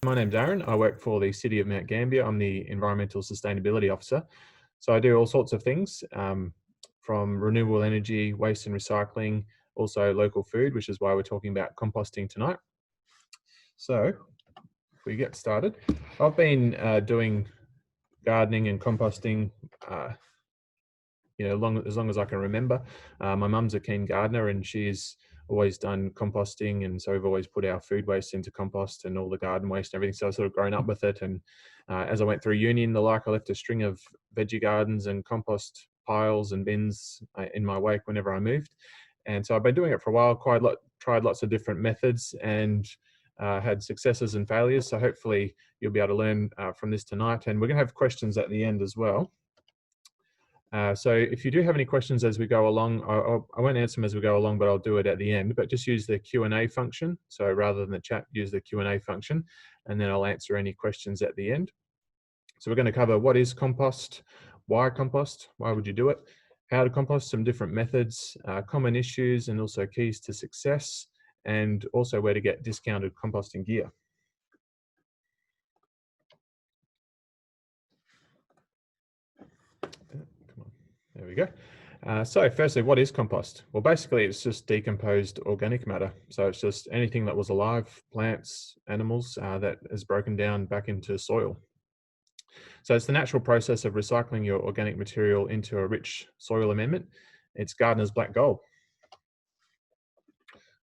My name's Aaron. I work for the City of Mount Gambier. I'm the Environmental Sustainability Officer. So I do all sorts of things from renewable energy, waste and recycling, also local food, which is why we're talking about composting tonight. So if we get started, I've been doing gardening and composting as long as I can remember. My mum's a keen gardener and she's always done composting, and so we've always put our food waste into compost and all the garden waste and everything. So I've sort of grown up with it, and as I went through uni and the like, I left a string of veggie gardens and compost piles and bins in my wake whenever I moved. And so I've been doing it for a while, tried lots of different methods, and had successes and failures. So hopefully you'll be able to learn from this tonight, and we're going to have questions at the end as well. So if you do have any questions as we go along, I won't answer them as we go along, but I'll do it at the end. But just use the Q&A function. So rather than the chat, use the Q&A function, and then I'll answer any questions at the end. So we're going to cover what is compost, why would you do it, how to compost, some different methods, common issues, and also keys to success, and also where to get discounted composting gear. There we go. So firstly, what is compost? Well, basically it's just decomposed organic matter. So it's just anything that was alive, plants, animals, that is broken down back into soil. So it's the natural process of recycling your organic material into a rich soil amendment. It's gardener's black gold.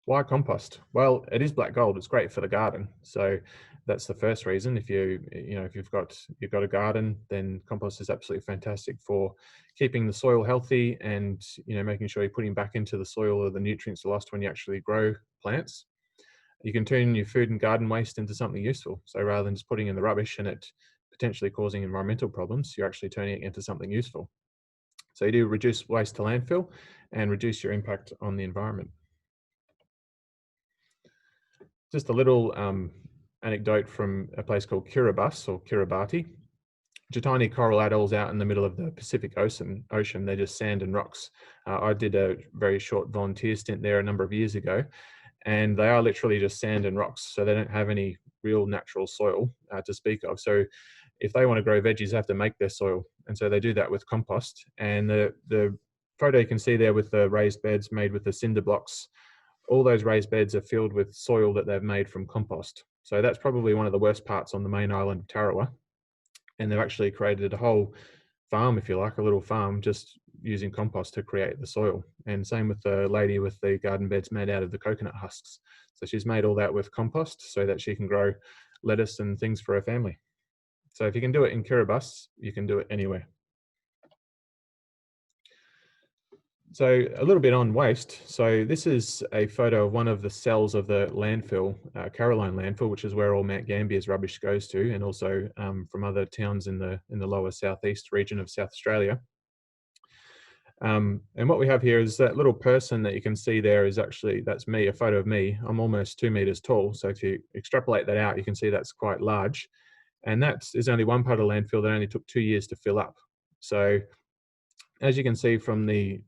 Why compost? Well, it is black gold. It's great for the garden. So that's the first reason. If you've got a garden, then compost is absolutely fantastic for keeping the soil healthy and making sure you're putting back into the soil or the nutrients lost when you actually grow plants. You can turn your food and garden waste into something useful. So rather than just putting in the rubbish and it potentially causing environmental problems, you're actually turning it into something useful. So you do reduce waste to landfill and reduce your impact on the environment. Just a little anecdote from a place called Kiribati, which are tiny coral atolls out in the middle of the Pacific Ocean. They're just sand and rocks. I did a very short volunteer stint there a number of years ago, and they are literally just sand and rocks. So they don't have any real natural soil to speak of. So if they want to grow veggies, they have to make their soil. And so they do that with compost. And the photo you can see there with the raised beds made with the cinder blocks, all those raised beds are filled with soil that they've made from compost. So that's probably one of the worst parts on the main island of Tarawa. And they've actually created a whole farm, if you like, a little farm, just using compost to create the soil. And same with the lady with the garden beds made out of the coconut husks. So she's made all that with compost so that she can grow lettuce and things for her family. So if you can do it in Kiribati, you can do it anywhere. So a little bit on waste. So this is a photo of one of the cells of the landfill, Caroline landfill, which is where all Mount Gambier's rubbish goes to, and also from other towns in the lower southeast region of South Australia. And what we have here is that little person that you can see there is actually, that's me, a photo of me. I'm almost 2 meters tall. So if you extrapolate that out, you can see that's quite large. And that is only one part of the landfill that only took 2 years to fill up. So as you can see from the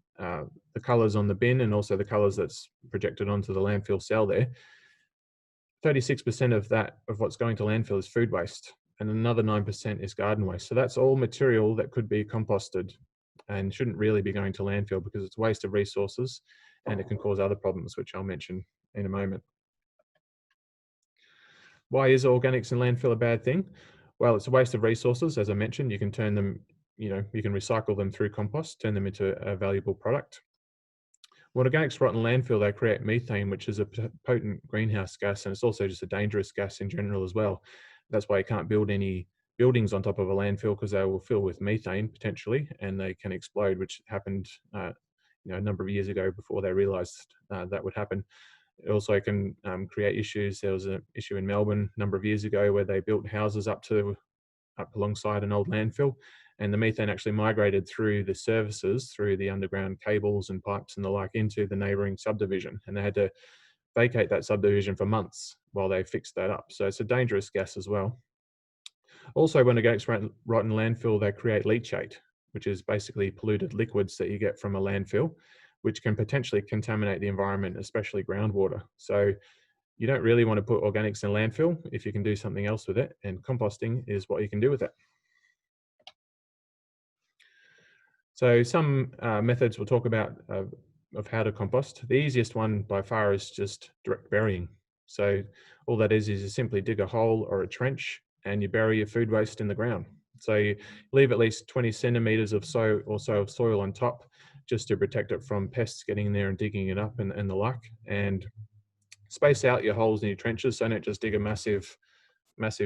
colours on the bin and also the colours that's projected onto the landfill cell there, 36% of what's going to landfill is food waste, and another 9% is garden waste. So that's all material that could be composted and shouldn't really be going to landfill because it's a waste of resources and it can cause other problems, which I'll mention in a moment. Why is organics in landfill a bad thing? Well, it's a waste of resources. As I mentioned, you can turn them, you can recycle them through compost, turn them into a valuable product. When organics rot in landfill, they create methane, which is a potent greenhouse gas, and it's also just a dangerous gas in general as well. That's why you can't build any buildings on top of a landfill, because they will fill with methane potentially, and they can explode, which happened a number of years ago before they realised that would happen. It also can create issues. There was an issue in Melbourne a number of years ago where they built houses up alongside an old landfill, and the methane actually migrated through the services, through the underground cables and pipes and the like, into the neighbouring subdivision, and they had to vacate that subdivision for months while they fixed that up. So it's a dangerous gas as well. Also, when organics rot in landfill, they create leachate, which is basically polluted liquids that you get from a landfill, which can potentially contaminate the environment, especially groundwater. So You don't really want to put organics in landfill if you can do something else with it, and composting is what you can do with it. So some methods we'll talk about of how to compost. The easiest one by far is just direct burying. So all that is you simply dig a hole or a trench and you bury your food waste in the ground. So you leave at least 20 centimeters of soil of soil on top just to protect it from pests getting in there and digging it up and the like. And space out your holes in your trenches, so don't just dig a massive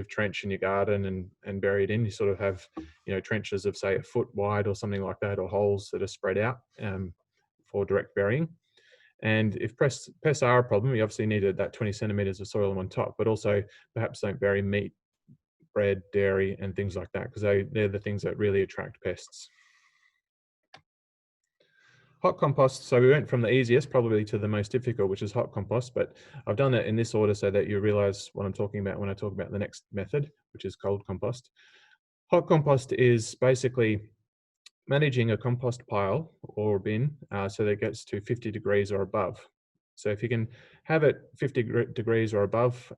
trench in your garden and bury it in. You sort of have, trenches of say a foot wide or something like that, or holes that are spread out for direct burying. And if pests are a problem, you obviously need that 20 centimeters of soil on top, but also perhaps don't bury meat, bread, dairy, and things like that, because they're the things that really attract pests. Hot compost, so we went from the easiest probably to the most difficult, which is hot compost, but I've done it in this order so that you realize what I'm talking about when I talk about the next method, which is cold compost. Hot compost is basically managing a compost pile or bin so that it gets to 50 degrees or above. So if you can have it 50 degrees or above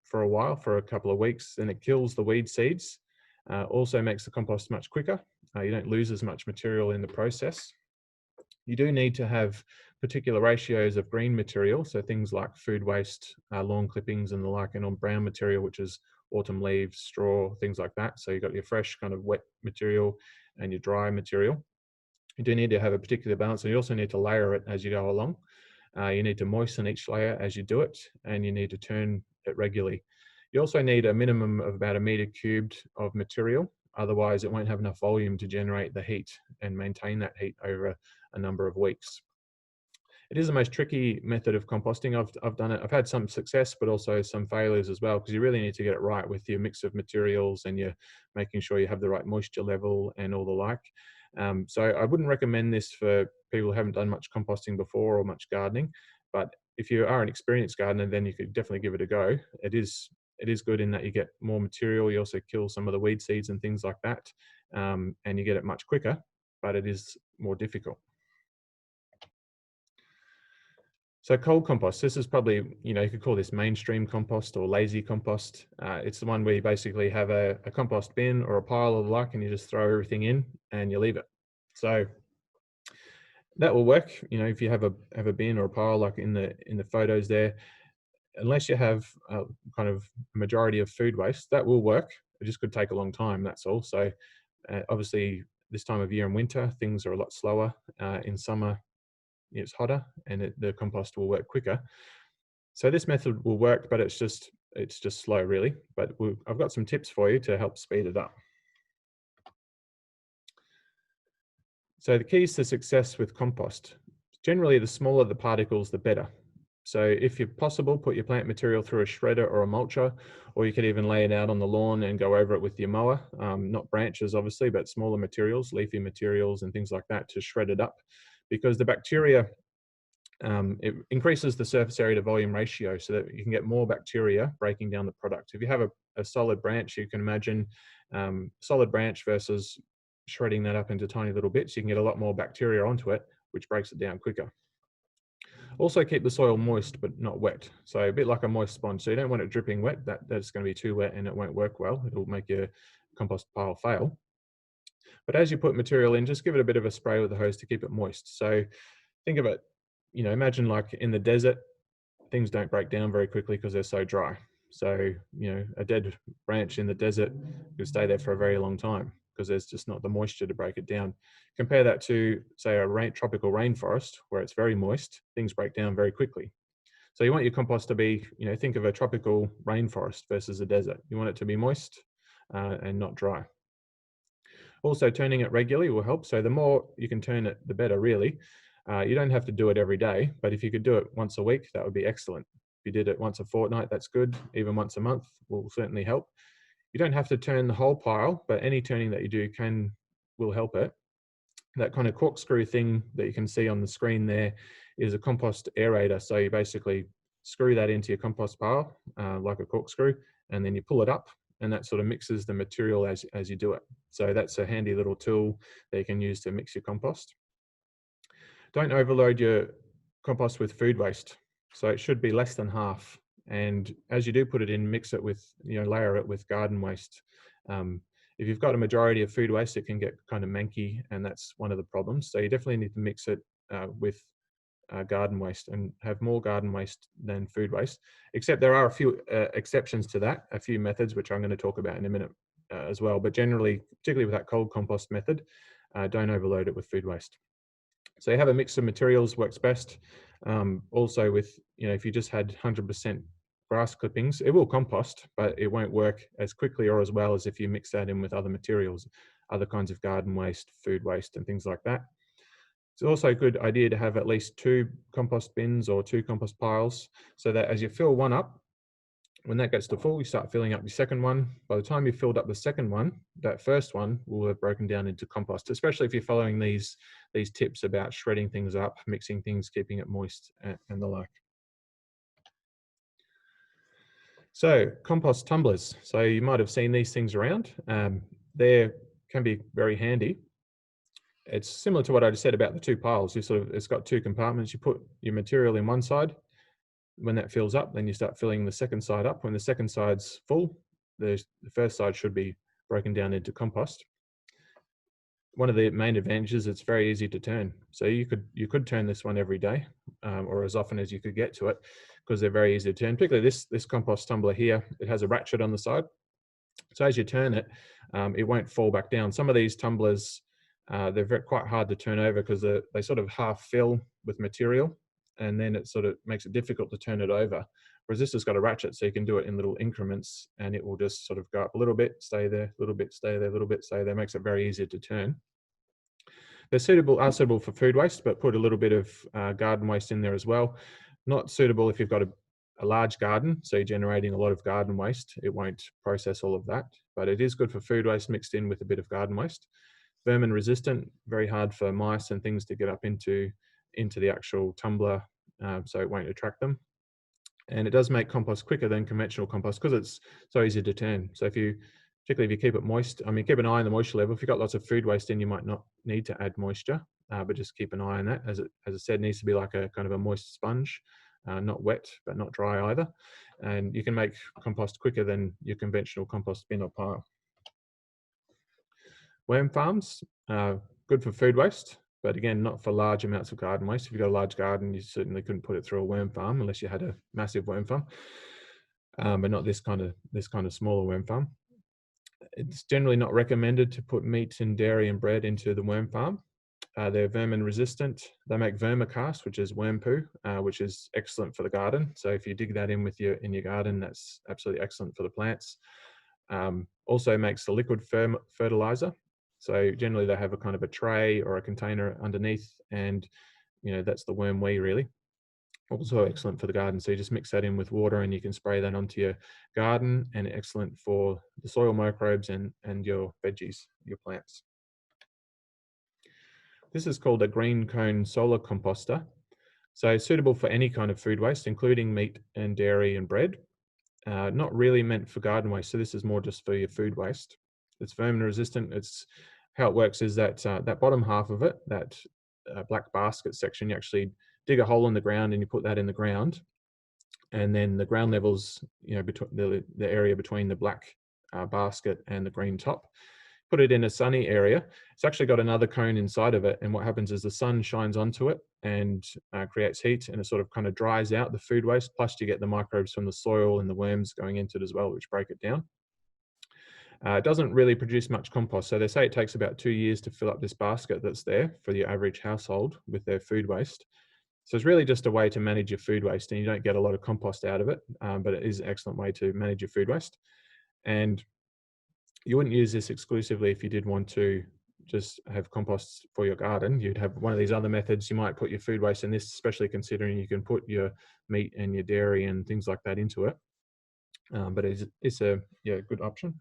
for a while, for a couple of weeks, then it kills the weed seeds. Also makes the compost much quicker. You don't lose as much material in the process. You do need to have particular ratios of green material, so things like food waste, lawn clippings and the like, and on brown material, which is autumn leaves, straw, things like that. So you've got your fresh kind of wet material and your dry material. You do need to have a particular balance, and you also need to layer it as you go along. You need to moisten each layer as you do it, and you need to turn it regularly. You also need a minimum of about 1 meter cubed of material. Otherwise, it won't have enough volume to generate the heat and maintain that heat over a number of weeks. It is the most tricky method of composting. I've done it. I've had some success, but also some failures as well, because you really need to get it right with your mix of materials and you're making sure you have the right moisture level and all the like. So I wouldn't recommend this for people who haven't done much composting before or much gardening. But if you are an experienced gardener, then you could definitely give it a go. It is good in that you get more material. You also kill some of the weed seeds and things like that, and you get it much quicker, but it is more difficult. So cold compost, this is probably, you could call this mainstream compost or lazy compost. It's the one where you basically have a compost bin or a pile or the like, and you just throw everything in and you leave it. So that will work, if you have a bin or a pile like in the photos there. Unless you have kind of a majority of food waste, that will work. It just could take a long time, that's all. So obviously this time of year in winter, things are a lot slower. In summer, it's hotter and the compost will work quicker. So this method will work, but it's just slow really. But I've got some tips for you to help speed it up. So the keys to success with compost, generally the smaller the particles, the better. So if you're possible, put your plant material through a shredder or a mulcher, or you could even lay it out on the lawn and go over it with your mower. Not branches, obviously, but smaller materials, leafy materials and things like that to shred it up. Because the bacteria, it increases the surface area to volume ratio so that you can get more bacteria breaking down the product. If you have a solid branch, you can imagine solid branch versus shredding that up into tiny little bits, you can get a lot more bacteria onto it, which breaks it down quicker. Also keep the soil moist but not wet. So a bit like a moist sponge. So you don't want it dripping wet, that's going to be too wet and it won't work well. It'll make your compost pile fail. But as you put material in, just give it a bit of a spray with the hose to keep it moist. So think of it, imagine like in the desert, things don't break down very quickly because they're so dry. So, a dead branch in the desert will stay there for a very long time because there's just not the moisture to break it down. Compare that to, say, a tropical rainforest where it's very moist, things break down very quickly. So you want your compost to be, think of a tropical rainforest versus a desert. You want it to be moist and not dry. Also, turning it regularly will help. So the more you can turn it, the better, really. You don't have to do it every day, but if you could do it once a week, that would be excellent. If you did it once a fortnight, that's good. Even once a month will certainly help. You don't have to turn the whole pile, but any turning that you do will help it. That kind of corkscrew thing that you can see on the screen there is a compost aerator. So you basically screw that into your compost pile like a corkscrew, and then you pull it up, and that sort of mixes the material as you do it. So that's a handy little tool that you can use to mix your compost. Don't overload your compost with food waste. So it should be less than half And as you do put it in, mix it with, layer it with garden waste. If you've got a majority of food waste, it can get kind of manky, and that's one of the problems. So you definitely need to mix it with garden waste, and have more garden waste than food waste. Except there are a few exceptions to that, a few methods which I'm going to talk about in a minute as well. But generally, particularly with that cold compost method, don't overload it with food waste. So you have a mix of materials works best. Also with, if you just had 100% grass clippings, it will compost, but it won't work as quickly or as well as if you mix that in with other materials, other kinds of garden waste, food waste, and things like that. It's also a good idea to have at least 2 compost bins or 2 compost piles, so that as you fill one up, when that gets to full, you start filling up your second one. By the time you've filled up the second one, that first one will have broken down into compost, especially if you're following these tips about shredding things up, mixing things, keeping it moist, and the like. So compost tumblers. So you might have seen these things around. They can be very handy. It's similar to what I just said about the 2 piles. It's got 2 compartments. You put your material in one side. When that fills up, then you start filling the second side up. When the second side's full, the first side should be broken down into compost. One of the main advantages, it's very easy to turn. So you could turn this one every day, or as often as you could get to it, because they're very easy to turn. Particularly this compost tumbler here, it has a ratchet on the side. So as you turn it, it won't fall back down. Some of these tumblers, they're quite hard to turn over because they sort of half fill with material, and then it sort of makes it difficult to turn it over. Whereas this has got a ratchet, so you can do it in little increments, and it will just sort of go up a little bit, stay there, a little bit, stay there, a little bit, stay there. Makes it very easy to turn. They're suitable for food waste, but put a little bit of garden waste in there as well. Not suitable if you've got a large garden, so you're generating a lot of garden waste. It won't process all of that, but it is good for food waste mixed in with a bit of garden waste. Vermin resistant, very hard for mice and things to get up into the actual tumbler, so it won't attract them. And it does make compost quicker than conventional compost because it's so easy to turn. So particularly if you keep it moist, keep an eye on the moisture level. If you've got lots of food waste in, you might not need to add moisture, but just keep an eye on that. As I said, it needs to be like a kind of a moist sponge, not wet, but not dry either. And you can make compost quicker than your conventional compost bin or pile. Worm farms, good for food waste, but again, not for large amounts of garden waste. If you've got a large garden, you certainly couldn't put it through a worm farm unless you had a massive worm farm, but not this kind of smaller worm farm. It's generally not recommended to put meat and dairy and bread into the worm farm. They're vermin resistant. They make vermicast, which is worm poo, which is excellent for the garden. So if you dig that in in your garden, that's absolutely excellent for the plants. Also makes the liquid fertilizer. So generally they have a kind of a tray or a container underneath, and that's the worm wee really. Also excellent for the garden. So you just mix that in with water and you can spray that onto your garden, and excellent for the soil microbes and your veggies, your plants. This is called a green cone solar composter. So suitable for any kind of food waste, including meat and dairy and bread. Not really meant for garden waste. So this is more just for your food waste. It's vermin resistant. It's how it works is that that bottom half of it, that black basket section, you actually dig a hole in the ground and you put that in the ground, and then the ground levels, between the area between the black basket and the green top. Put it in a sunny area. It's actually got another cone inside of it, and what happens is the sun shines onto it and creates heat, and it sort of kind of dries out the food waste, plus you get the microbes from the soil and the worms going into it as well, which break it down. It doesn't really produce much compost, so they say it takes about 2 years to fill up this basket that's there for the average household with their food waste. So it's really just a way to manage your food waste, and you don't get a lot of compost out of it, but it is an excellent way to manage your food waste. And you wouldn't use this exclusively if you did want to just have compost for your garden. You'd have one of these other methods. You might put your food waste in this, especially considering you can put your meat and your dairy and things like that into it. But it's a good option.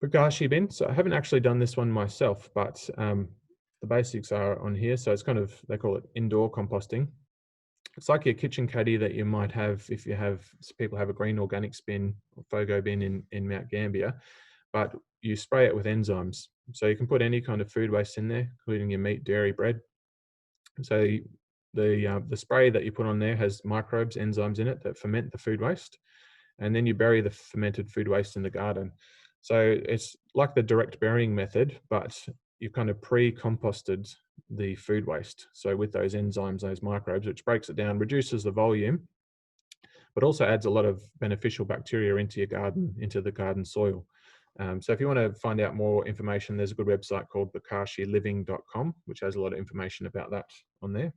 Bogashi bin. So I haven't actually done this one myself, but the basics are on here. So it's kind of, they call it indoor composting. It's like your kitchen caddy that you might have if people have a green organics bin or FOGO bin in Mount Gambier, but you spray it with enzymes. So you can put any kind of food waste in there, including your meat, dairy, bread. So the spray that you put on there has microbes, enzymes in it that ferment the food waste, and then you bury the fermented food waste in the garden. So it's like the direct burying method, but you kind of pre-composted the food waste. So with those enzymes, those microbes, which breaks it down, reduces the volume, but also adds a lot of beneficial bacteria into your garden, into the garden soil. So if you want to find out more information, there's a good website called bokashiliving.com, which has a lot of information about that on there.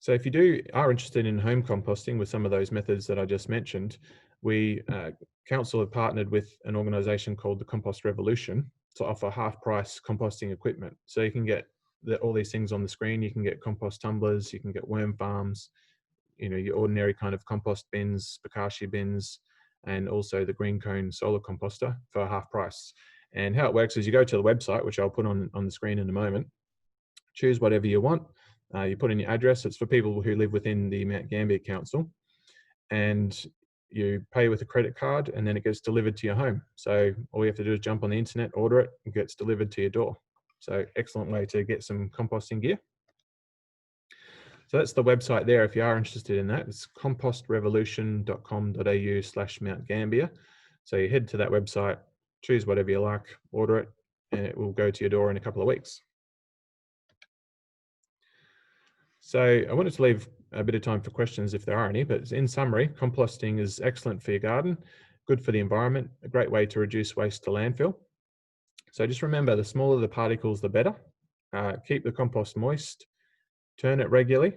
So if you are interested in home composting with some of those methods that I just mentioned, we council have partnered with an organization called the Compost Revolution to offer half-price composting equipment. So you can get all these things on the screen. You can get compost tumblers, you can get worm farms, your ordinary kind of compost bins, bokashi bins, and also the green cone solar composter for half price. And how it works is you go to the website, which I'll put on the screen in a moment, choose whatever you want. You put in your address. It's for people who live within the Mount Gambier Council, and you pay with a credit card, and then it gets delivered to your home. So all you have to do is jump on the internet, order it, it gets delivered to your door. So excellent way to get some composting gear. So that's the website there if you are interested in that. It's compostrevolution.com.au/Mount Gambier. So you head to that website, choose whatever you like, order it, and it will go to your door in a couple of weeks. So I wanted to leave a bit of time for questions if there are any, but in summary, composting is excellent for your garden, good for the environment, a great way to reduce waste to landfill. So just remember, the smaller the particles, the better. Keep the compost moist, turn it regularly,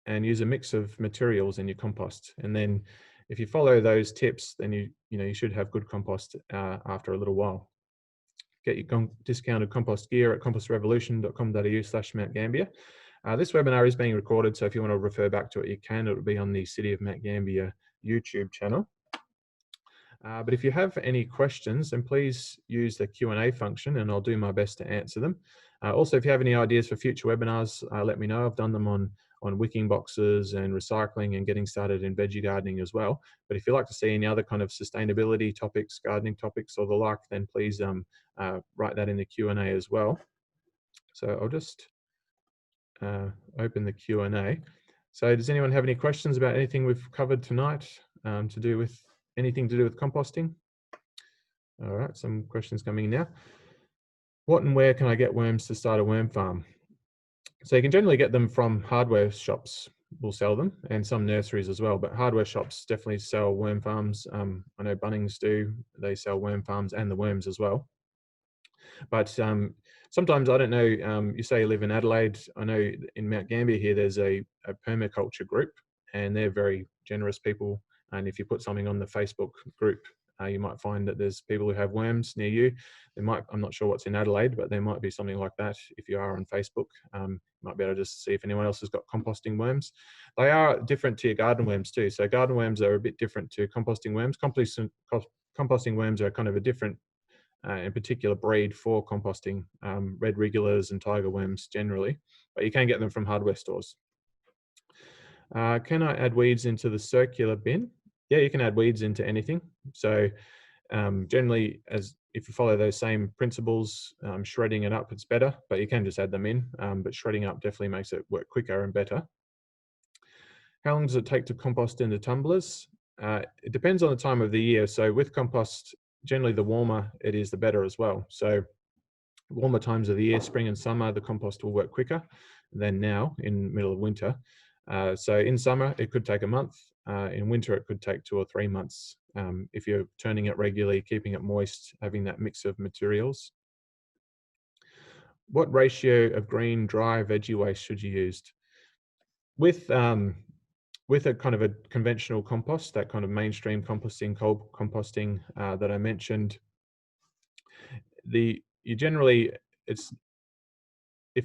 and use a mix of materials in your compost. And then if you follow those tips, then you should have good compost after a little while. Get your discounted compost gear at compostrevolution.com.au/Mount Gambier. This webinar is being recorded, so if you want to refer back to it, you can. It will be on the City of Mount Gambier YouTube channel. But if you have any questions, then please use the Q&A function and I'll do my best to answer them. Also, if you have any ideas for future webinars, let me know. I've done them on wicking boxes and recycling and getting started in veggie gardening as well. But if you'd like to see any other kind of sustainability topics, gardening topics or the like, then please write that in the Q&A as well. So I'll just open the Q&A. So does anyone have any questions about anything we've covered tonight to do with anything to do with composting? All right, some questions coming in now. What and where can I get worms to start a worm farm? So you can generally get them from hardware shops, will sell them, and some nurseries as well, but hardware shops definitely sell worm farms. I know Bunnings do, they sell worm farms and the worms as well. But sometimes, I don't know, you say you live in Adelaide, I know in Mount Gambier here there's a permaculture group and they're very generous people. And if you put something on the Facebook group, you might find that there's people who have worms near you. I'm not sure what's in Adelaide, but there might be something like that if you are on Facebook. You might be able to just see if anyone else has got composting worms. They are different to your garden worms too. So garden worms are a bit different to composting worms. Composting worms are kind of a different in particular breed for composting, red regulars and tiger worms generally, but you can get them from hardware stores. Can I add weeds into the circular bin? Yeah, you can add weeds into anything. So generally, if you follow those same principles, shredding it up, it's better, but you can just add them in, but shredding up definitely makes it work quicker and better. How long does it take to compost in the tumblers? It depends on the time of the year. So with compost, generally the warmer it is, the better as well. So warmer times of the year, spring and summer, the compost will work quicker than now in the middle of winter. So in summer, it could take a month. In winter, it could take 2 or 3 months if you're turning it regularly, keeping it moist, having that mix of materials. What ratio of green, dry, veggie waste should you use? With a kind of a conventional compost, that kind of mainstream composting, cold composting that I mentioned, if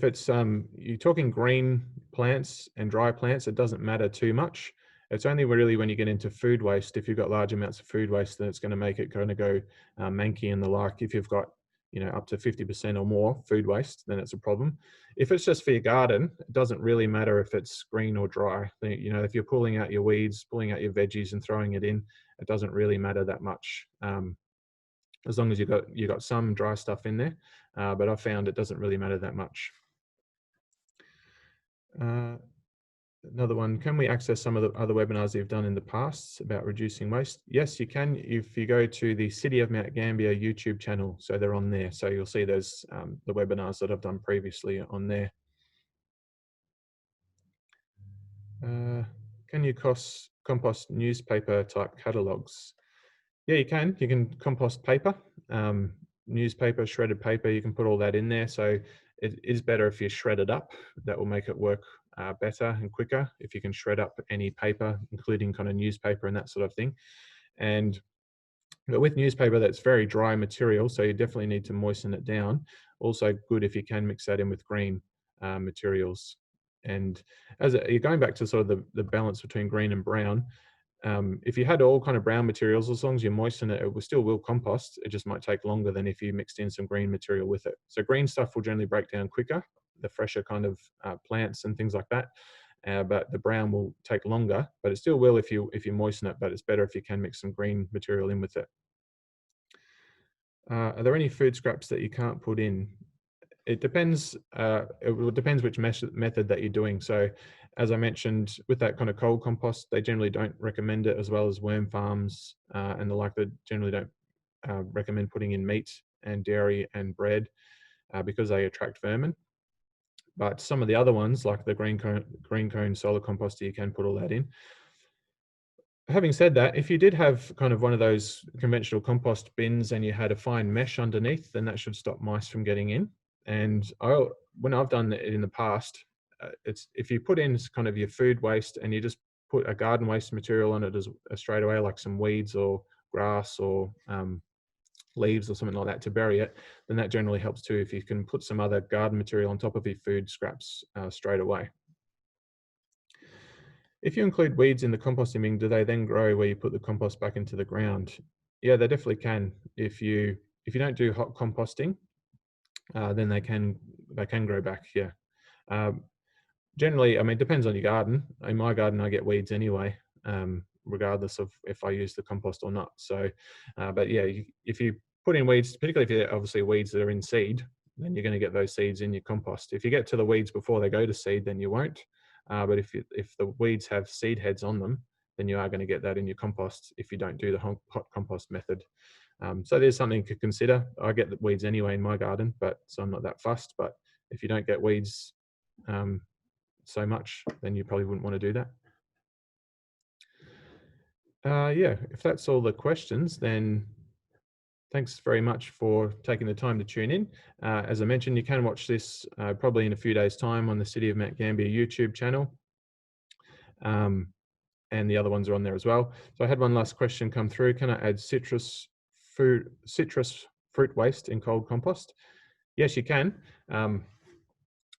it's you're talking green plants and dry plants, it doesn't matter too much. It's only really when you get into food waste, if you've got large amounts of food waste, then it's going to make it kind of go manky and the like. If you've got up to 50% or more food waste, then it's a problem. If it's just for your garden, it doesn't really matter if it's green or dry. If you're pulling out your weeds, pulling out your veggies and throwing it in, it doesn't really matter that much. As long as you got some dry stuff in there, but I've found it doesn't really matter that much. Another one, can we access some of the other webinars you've done in the past about reducing waste? Yes, you can if you go to the City of Mount Gambier YouTube channel. So they're on there. So you'll see there's the webinars that I've done previously on there. Can you compost newspaper type catalogs? Yeah, you can. You can compost paper, newspaper, shredded paper. You can put all that in there. So it is better if you shred it up. That will make it work better and quicker if you can shred up any paper, including kind of newspaper and that sort of thing. But with newspaper, that's very dry material, so you definitely need to moisten it down. Also good if you can mix that in with green materials. And as you're going back to sort of the balance between green and brown, if you had all kind of brown materials, as long as you moisten it, it still will compost. It just might take longer than if you mixed in some green material with it. So green stuff will generally break down quicker, the fresher kind of plants and things like that. But the brown will take longer, but it still will if you moisten it, but it's better if you can mix some green material in with it. Are there any food scraps that you can't put in? It depends. It depends which method that you're doing. So, as I mentioned, with that kind of cold compost, they generally don't recommend it, as well as worm farms and the like. They generally don't recommend putting in meat and dairy and bread because they attract vermin. But some of the other ones, like the green cone solar composter, you can put all that in. Having said that, if you did have kind of one of those conventional compost bins and you had a fine mesh underneath, then that should stop mice from getting in. And when I've done it in the past, it's if you put in kind of your food waste and you just put a garden waste material on it as straight away, like some weeds or grass or leaves or something like that to bury it, then that generally helps too if you can put some other garden material on top of your food scraps straight away. If you include weeds in the composting bin, do they then grow where you put the compost back into the ground? Yeah, they definitely can. If you don't do hot composting, then they can grow back. Yeah. Generally, I mean, it depends on your garden. In my garden, I get weeds anyway, regardless of if I use the compost or not. So, but yeah, if you put in weeds, particularly if you're obviously weeds that are in seed, then you're going to get those seeds in your compost. If you get to the weeds before they go to seed, then you won't. But if the weeds have seed heads on them, then you are going to get that in your compost if you don't do the hot compost method. So there's something to consider. I get the weeds anyway in my garden, but so I'm not that fussed. But if you don't get weeds so much, then you probably wouldn't want to do that. Yeah, if that's all the questions, then thanks very much for taking the time to tune in. As I mentioned, you can watch this probably in a few days' time on the City of Mount Gambier YouTube channel. And the other ones are on there as well. So I had one last question come through. Can I add citrus fruit waste in cold compost? Yes, you can.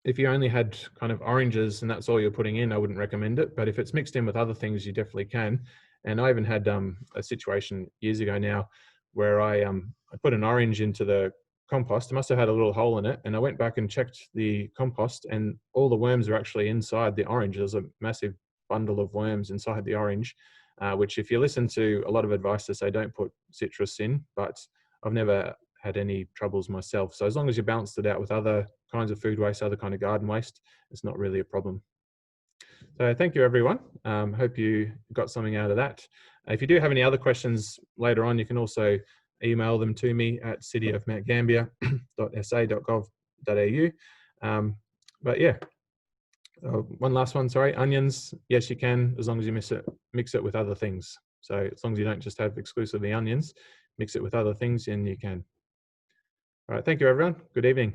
If you only had kind of oranges and that's all you're putting in, I wouldn't recommend it. But if it's mixed in with other things, you definitely can. And I even had a situation years ago now where I put an orange into the compost. It must have had a little hole in it. And I went back and checked the compost and all the worms are actually inside the orange. There's a massive bundle of worms inside the orange, which if you listen to a lot of advice to say don't put citrus in, but I've never had any troubles myself. So as long as you balanced it out with other kinds of food waste, other kind of garden waste, it's not really a problem. So thank you, everyone. Hope you got something out of that. If you do have any other questions later on, you can also email them to me at cityofmountgambier.sa.gov.au. But yeah, one last one, sorry, onions. Yes, you can, as long as you mix it with other things. So as long as you don't just have exclusively onions, mix it with other things and you can. All right, thank you, everyone. Good evening.